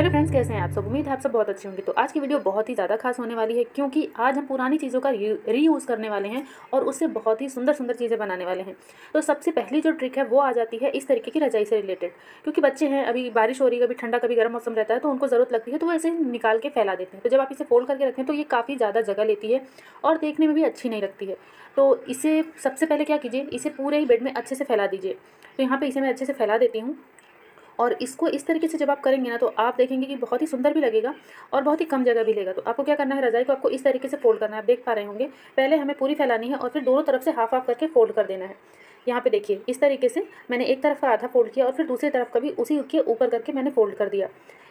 Hello friends, कैसे हैं आप सब। उम्मीद है आप सब बहुत अच्छे होंगे। तो आज की वीडियो बहुत ही ज़्यादा खास होने वाली है क्योंकि आज हम पुरानी चीज़ों का रीयूज़ करने वाले हैं और उससे बहुत ही सुंदर सुंदर चीज़ें बनाने वाले हैं। तो सबसे पहली जो ट्रिक है वो आ जाती है इस तरीके की रजाई से रिलेटेड, क्योंकि बच्चे हैं, अभी बारिश हो रही है, कभी ठंडा कभी गर्म मौसम रहता है तो उनको ज़रूरत लगती है, तो वो ऐसे निकाल के फैला देते हैं। तो जब आप इसे फोल्ड करके रखें तो ये काफ़ी ज़्यादा जगह लेती है और देखने में भी अच्छी नहीं लगती है। तो इसे सबसे पहले क्या कीजिए, इसे पूरे ही बेड में अच्छे से फैला दीजिए। तो यहाँ पर इसे मैं अच्छे से फैला देती हूँ और इसको इस तरीके से जब आप करेंगे ना तो आप देखेंगे कि बहुत ही सुंदर भी लगेगा और बहुत ही कम जगह भी लेगा। तो आपको क्या करना है, रजाई को आपको इस तरीके से फोल्ड करना है। आप देख पा रहे होंगे, पहले हमें पूरी फैलानी है और फिर दोनों तरफ से हाफ हाफ करके फोल्ड कर देना है। यहाँ पे देखिए इस तरीके से मैंने एक तरफ का आधा फोल्ड किया और फिर दूसरी तरफ का भी उसी के ऊपर करके मैंने फोल्ड कर दिया।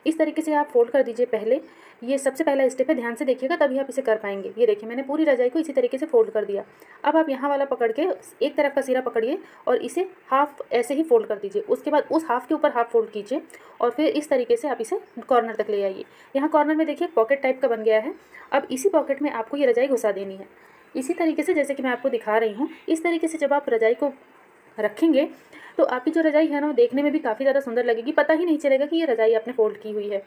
इस तरीके से आप फोल्ड कर दीजिए पहले। ये सबसे पहला स्टेप है, ध्यान से देखिएगा तभी आप इसे कर पाएंगे। ये देखिए मैंने पूरी रजाई को इसी तरीके से फोल्ड कर दिया। अब आप यहाँ वाला पकड़ के एक तरफ का सिरा पकड़िए और इसे हाफ ऐसे ही फोल्ड कर दीजिए। उसके बाद उस हाफ के ऊपर हाफ फोल्ड कीजिए और फिर इस तरीके से आप इसे कॉर्नर तक ले आइए। यहाँ कॉर्नर में देखिए पॉकेट टाइप का बन गया है। अब इसी पॉकेट में आपको ये रजाई घुसा देनी है। इसी तरीके से जैसे कि मैं आपको दिखा रही हूँ, इस तरीके से जब आप रजाई को रखेंगे तो आपकी जो रजाई है ना वो देखने में भी काफ़ी ज़्यादा सुंदर लगेगी। पता ही नहीं चलेगा कि ये रजाई आपने फोल्ड की हुई है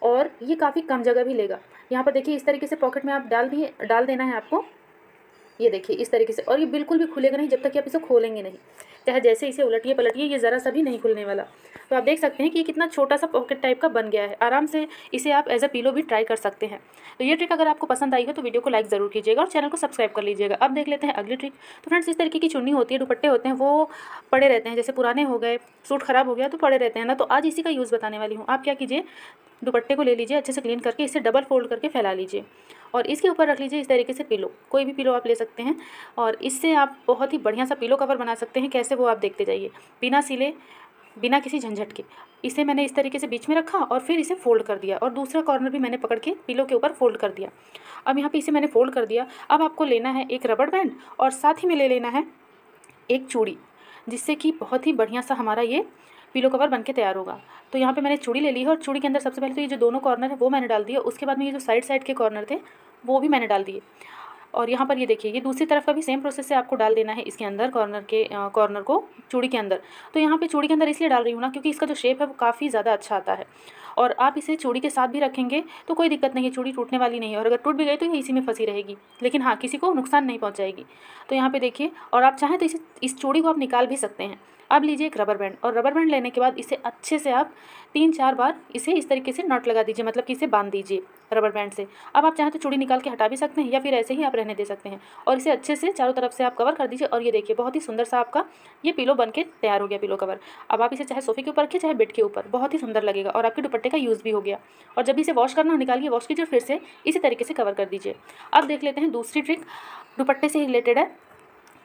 और ये काफ़ी कम जगह भी लेगा। यहाँ पर देखिए इस तरीके से पॉकेट में आप डाल देना है आपको। ये देखिए इस तरीके से, और ये बिल्कुल भी खुलेगा नहीं जब तक कि आप इसे खोलेंगे नहीं। चाहे जैसे इसे उलटिए पलटिए, ये ज़रा सा भी नहीं खुलने वाला। तो आप देख सकते हैं कि ये कितना छोटा सा पॉकेट टाइप का बन गया है। आराम से इसे आप एज अ पिलो भी ट्राई कर सकते हैं। तो ये ट्रिक अगर आपको पसंद आई हो तो वीडियो को लाइक ज़रूर कीजिएगा और चैनल को सब्सक्राइब कर लीजिएगा। अब देख लेते हैं अगली ट्रिक। तो फ्रेंड्स, इस तरीके की चुन्नी होती है, दुपट्टे होते हैं, वो पड़े रहते हैं, जैसे पुराने हो गए, सूट ख़राब हो गया तो पड़े रहते हैं ना। तो आज इसी का यूज़ बताने वाली हूँ। आप क्या कीजिए, दुपट्टे को ले लीजिए, अच्छे से क्लीन करके इसे डबल फोल्ड करके फैला लीजिए और इसके ऊपर रख लीजिए इस तरीके से पिलो। कोई भी पिलो आप ले सकते हैं और इससे आप बहुत ही बढ़िया सा पिलो कवर बना सकते हैं। कैसे, वो आप देखते जाइए, बिना सिले, बिना किसी झंझट के। इसे मैंने इस तरीके से बीच में रखा और फिर इसे फोल्ड कर दिया और दूसरा कॉर्नर भी मैंने पकड़ के पिलो के ऊपर फोल्ड कर दिया। अब यहाँ पे इसे मैंने फोल्ड कर दिया। अब आपको लेना है एक रबड़ बैंड और साथ ही में ले लेना है एक चूड़ी, जिससे कि बहुत ही बढ़िया सा हमारा ये पिलो कवर बनके तैयार होगा। तो यहाँ पे मैंने चूड़ी ले ली है और चूड़ी के अंदर सबसे पहले तो ये जो दोनों कॉर्नर है वो मैंने डाल दिया। उसके बाद में ये जो साइड साइड के कॉर्नर थे वो भी मैंने डाल दिए। और यहाँ पर ये देखिए, ये दूसरी तरफ का भी सेम प्रोसेस से आपको डाल देना है इसके अंदर, कॉर्नर को चूड़ी के अंदर। तो यहाँ पे चूड़ी के अंदर इसलिए डाल रही हूँ ना क्योंकि इसका जो शेप है वो काफ़ी ज़्यादा अच्छा आता है और आप इसे चूड़ी के साथ भी रखेंगे तो कोई दिक्कत नहीं है, चूड़ी टूटने वाली नहीं है और अगर टूट भी गई तो ये इसी में फंसी रहेगी, लेकिन हाँ किसी को नुकसान नहीं पहुँचाएगी। तो यहाँ पे देखिए, और आप चाहें तो इस चूड़ी को आप निकाल भी सकते हैं। अब लीजिए एक रबर बैंड और रबर बैंड लेने के बाद इसे अच्छे से आप 3-4 बार इसे इस तरीके से नॉट लगा दीजिए, मतलब कि इसे बांध दीजिए रबर बैंड से। अब आप चाहें तो चूड़ी निकाल के हटा भी सकते हैं या फिर ऐसे ही आप रहने दे सकते हैं और इसे अच्छे से चारों तरफ से आप कवर कर दीजिए। और ये देखिए बहुत ही सुंदर सा आपका ये पिलो बन के तैयार हो गया, पिलो कवर। अब आप इसे चाहे सोफे के ऊपर रखिए चाहे बेड के ऊपर, बहुत ही सुंदर लगेगा और आपके दुपट्टे का यूज़ भी हो गया। और जब इसे वॉश करना हो निकालिए, वॉश कीजिए, फिर से इसी तरीके से कवर कर दीजिए। अब देख लेते हैं दूसरी ट्रिक, दुपट्टे से रिलेटेड है।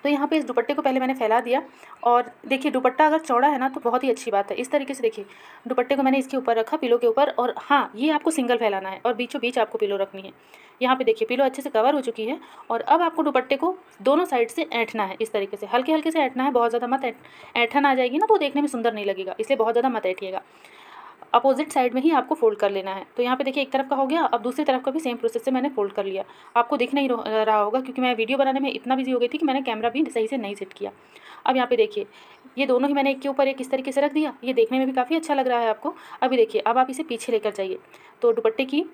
तो यहाँ पे इस दुपट्टे को पहले मैंने फैला दिया और देखिए दुपट्टा अगर चौड़ा है ना तो बहुत ही अच्छी बात है। इस तरीके से देखिए दुपट्टे को मैंने इसके ऊपर रखा, पिलो के ऊपर, और हाँ ये आपको सिंगल फैलाना है और बीचों बीच आपको पिलो रखनी है। यहाँ पे देखिए पिलो अच्छे से कवर हो चुकी है और अब आपको दुपट्टे को दोनों साइड से ऐंठना है। इस तरीके से हल्के हल्के से ऐंठना है, बहुत ज़्यादा मत ऐंठन आ जाएगी ना तो देखने में सुंदर नहीं लगेगा, इसलिए बहुत ज़्यादा मत ऐंठिएगा। अपोजिट साइड में ही आपको फोल्ड कर लेना है। तो यहाँ पे देखिए एक तरफ का हो गया, अब दूसरी तरफ का भी सेम प्रोसेस से मैंने फोल्ड कर लिया। आपको दिख नहीं रहा होगा क्योंकि मैं वीडियो बनाने में इतना बिजी हो गई थी कि मैंने कैमरा भी सही से नहीं सेट किया। अब यहाँ पे देखिए ये दोनों ही मैंने एक के ऊपर एक इस तरीके से रख दिया। ये देखने में भी काफ़ी अच्छा लग रहा है आपको। अभी देखिए अब आप इसे पीछे लेकर जाइए तो दुपट्टे की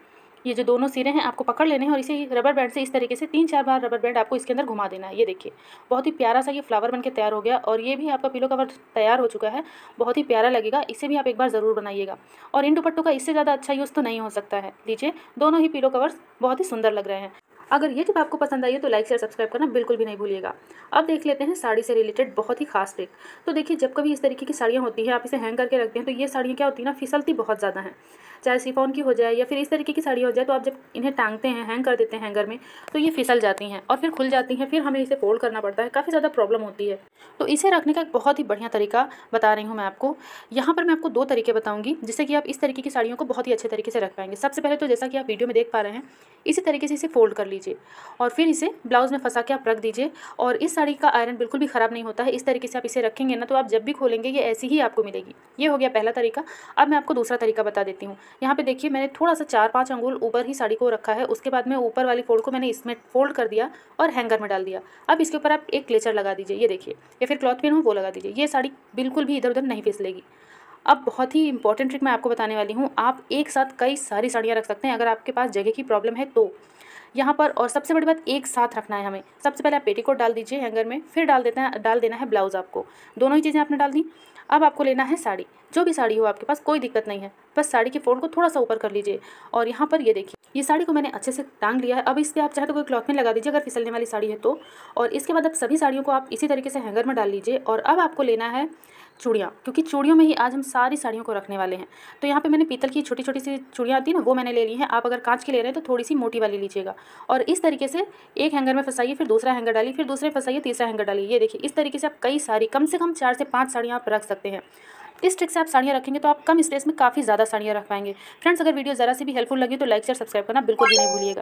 ये जो दोनों सिरे हैं आपको पकड़ लेने हैं और इसे रबर बैंड से इस तरीके से 3-4 बार रबर बैंड आपको इसके अंदर घुमा देना है। ये देखिए बहुत ही प्यारा सा ये फ्लावर बनके तैयार हो गया और ये भी आपका पिलो कवर तैयार हो चुका है। बहुत ही प्यारा लगेगा, इसे भी आप एक बार ज़रूर बनाइएगा। और इन दुपट्टों का इससे ज़्यादा अच्छा यूज़ तो नहीं हो सकता है। लीजिए दोनों ही पिलो कवर्स बहुत ही सुंदर लग रहे हैं। अगर ये टिप आपको पसंद आई है तो लाइक शेयर सब्सक्राइब करना बिल्कुल भी नहीं भूलिएगा। अब देख लेते हैं साड़ी से रिलेटेड बहुत ही खास ट्रिक। तो देखिए जब कभी इस तरीके की साड़ियाँ होती हैं, आप इसे हैंग करके रखते हैं तो ये साड़ियाँ क्या होती है ना, फिसलती बहुत ज़्यादा हैं। चाहे शिफॉन की हो जाए या फिर इस तरीके की साड़ी हो जाए, तो आप जब इन्हें टांगते हैं, हैंग कर देते हैं हैंगर में, तो ये फिसल जाती हैं और फिर खुल जाती हैं, फिर हमें इसे फोल्ड करना पड़ता है, काफ़ी ज़्यादा प्रॉब्लम होती है। तो इसे रखने का एक बहुत ही बढ़िया तरीका बता रही हूँ मैं आपको। यहाँ पर मैं आपको 2 तरीके बताऊँगी जिससे कि आप इस तरीके की साड़ियों को बहुत ही अच्छे तरीके से रख पाएंगे। सबसे पहले तो जैसा कि आप वीडियो में देख पा रहे हैं, इसी तरीके से इसे फोल्ड कर लीजिए और फिर इसे ब्लाउज़ में फंसा के आप रख दीजिए। और इस साड़ी का आयरन बिल्कुल भी ख़राब नहीं होता है। इस तरीके से आप इसे रखेंगे ना तो आप जब भी खोलेंगे ये ऐसी ही आपको मिलेगी। ये हो गया पहला तरीका। अब मैं आपको दूसरा तरीका बता देती हूँ। यहाँ पे देखिए मैंने थोड़ा सा 4-5 अंगुल ऊपर ही साड़ी को रखा है। उसके बाद में ऊपर वाली फोल्ड को मैंने इसमें फोल्ड कर दिया और हैंगर में डाल दिया। अब इसके ऊपर आप एक क्लेचर लगा दीजिए, ये देखिए, या फिर क्लॉथ पिन हो वो लगा दीजिए। ये साड़ी बिल्कुल भी इधर उधर नहीं फिसलेगी। अब बहुत ही इंपॉर्टेंट ट्रिक मैं आपको बताने वाली हूँ। आप एक साथ कई सारी साड़ियाँ रख सकते हैं अगर आपके पास जगह की प्रॉब्लम है तो यहाँ पर। और सबसे बड़ी बात, एक साथ रखना है हमें। सबसे पहले आप पेटीकोट डाल दीजिए हैंगर में, फिर डाल देना है ब्लाउज़ आपको। दोनों ही चीज़ें आपने डाल दी। अब आपको लेना है साड़ी, जो भी साड़ी हो आपके पास, कोई दिक्कत नहीं है। बस साड़ी के फ़ोल्ड को थोड़ा सा ऊपर कर लीजिए और यहाँ पर ये देखिए, ये साड़ी को मैंने अच्छे से टांग लिया है। अब इस पर आप चाहे तो कोई क्लॉथ में लगा दीजिए अगर फिसलने वाली साड़ी है तो। और इसके बाद अब सभी साड़ियों को आप इसी तरीके से हैंगर में डाल लीजिए। और अब आपको लेना है चूड़ियाँ, क्योंकि चूड़ियों में ही आज हम सारी साड़ियों को रखने वाले हैं। तो यहाँ पे मैंने पीतल की छोटी छोटी सी चूड़ियाँ आती है ना, वो मैंने ले ली हैं। आप अगर कांच की ले रहे हैं तो थोड़ी सी मोटी वाली लीजिएगा। और इस तरीके से एक हैंगर में फंसाइए, फिर दूसरा हैंगर डालिए, फिर दूसरे फंसाइए, तीसरा हैंगर डालिए। ये देखिए, इस तरीके से आप कई सारी, कम से कम 4 से 5 साड़ियाँ आप रख सकते हैं। इस ट्रिक से आप साड़ियाँ रखेंगे तो आप कम स्पेस में काफ़ी ज़्यादा साड़ियाँ रख पाएंगे। फ्रेंड्स, अगर वीडियो ज़रा सी भी हेल्पफुल लगी तो लाइक शेयर सब्सक्राइब करना बिल्कुल भी नहीं भूलिएगा।